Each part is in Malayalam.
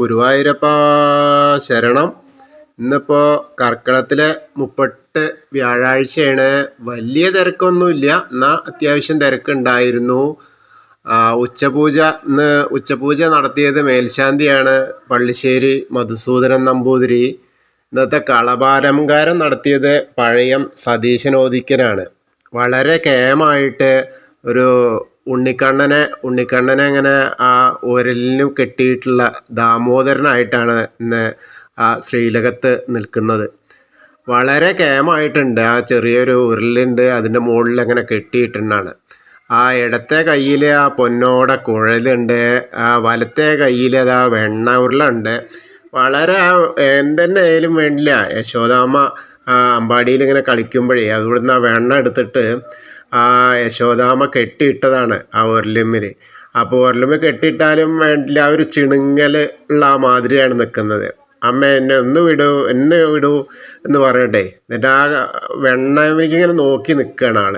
ഗുരുവായൂരപ്പ ശരണം. ഇന്നിപ്പോൾ കർക്കിടകത്തിലെ 38 വ്യാഴാഴ്ചയാണ്. വലിയ തിരക്കൊന്നുമില്ല, എന്നാൽ അത്യാവശ്യം തിരക്കുണ്ടായിരുന്നു. ഇന്ന് ഉച്ചപൂജ നടത്തിയത് മേൽശാന്തിയാണ്, പള്ളിശ്ശേരി മധുസൂദനൻ നമ്പൂതിരി. ഇന്നത്തെ കളഭാലങ്കാരം നടത്തിയത് പഴയം സതീശനോദിക്കനാണ്. വളരെ കേമായിട്ട് ഒരു ഉണ്ണിക്കണ്ണനെ ഇങ്ങനെ ആ ഉരലിനും കെട്ടിയിട്ടുള്ള ദാമോദരനായിട്ടാണ് ഇന്ന് ആ ശ്രീലകത്ത് നിൽക്കുന്നത്. വളരെ കേമായിട്ടുണ്ട്. ആ ചെറിയൊരു ഉരുളുണ്ട്, അതിൻ്റെ മുകളിൽ അങ്ങനെ കെട്ടിയിട്ടുണ്ടാണ്. ആ ഇടത്തെ കയ്യിൽ ആ പൊന്നോട കുഴലുണ്ട്, ആ വലത്തെ കയ്യിൽ അതാ വെണ്ണ ഉരുളുണ്ട്. വളരെ എന്തെന്നെ ആയാലും വേണ്ടില്ല, യശോദാമ്മ അമ്പാടിയിൽ ഇങ്ങനെ കളിക്കുമ്പോഴേ അവിടുന്ന് ആ വെണ്ണ എടുത്തിട്ട് ആ യശോദാമ്മ കെട്ടിയിട്ടതാണ് ആ ഉരുളിന്മേൽ. അപ്പോൾ ഉരുളിന്മേൽ കെട്ടിയിട്ടാലും വേണ്ടില്ല, ആ ഒരു ചിണുങ്ങൽ ഉള്ള ആ മാതിരിയാണ് നിൽക്കുന്നത്. അമ്മ എന്നെ ഒന്ന് വിടൂ എന്ന് പറയട്ടെ. എന്നിട്ട് ആ വെണ്ണ എനിക്കിങ്ങനെ നോക്കി നിൽക്കുകയാണ് ആൾ,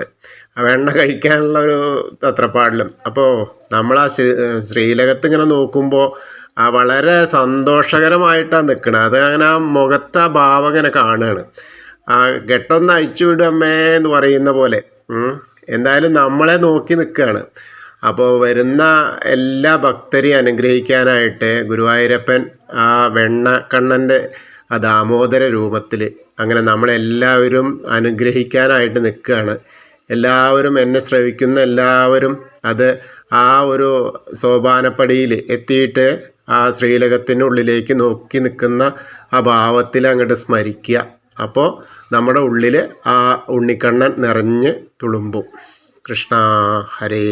ആ വെണ്ണ കഴിക്കാനുള്ള ഒരു തത്രപ്പാടിലും. അപ്പോൾ നമ്മൾ ആ ശ്രീലകത്ത് ഇങ്ങനെ നോക്കുമ്പോൾ ആ വളരെ സന്തോഷകരമായിട്ടാണ് നിൽക്കുന്നത്. അത് അങ്ങനെ ആ മുഖത്ത് ആ ഭാവം ഇങ്ങനെ കാണുകയാണ്. ആ കെട്ടൊന്ന് അഴിച്ചു വിടമ്മേ എന്ന് പറയുന്ന പോലെ. എന്തായാലും നമ്മളെ നോക്കി നിൽക്കുകയാണ്. അപ്പോൾ വരുന്ന എല്ലാ ഭക്തരെയും അനുഗ്രഹിക്കാനായിട്ട് ഗുരുവായൂരപ്പൻ ആ വെണ്ണക്കണ്ണൻ്റെ ആ ദാമോദര രൂപത്തിൽ അങ്ങനെ നമ്മളെല്ലാവരും അനുഗ്രഹിക്കാനായിട്ട് നിൽക്കുകയാണ്. എല്ലാവരും എന്നെ ശ്രവിക്കുന്ന എല്ലാവരും അത് ആ ഒരു സോപാനപ്പടിയിൽ എത്തിയിട്ട് ആ ശ്രീലകത്തിനുള്ളിലേക്ക് നോക്കി നിൽക്കുന്ന ആ ഭാവത്തിൽ അങ്ങോട്ട് സ്മരിക്കുക. അപ്പോൾ നമ്മുടെ ഉള്ളിൽ ആ ഉണ്ണിക്കണ്ണൻ നിറഞ്ഞ് തുളുമ്പും. കൃഷ്ണ ഹരേ.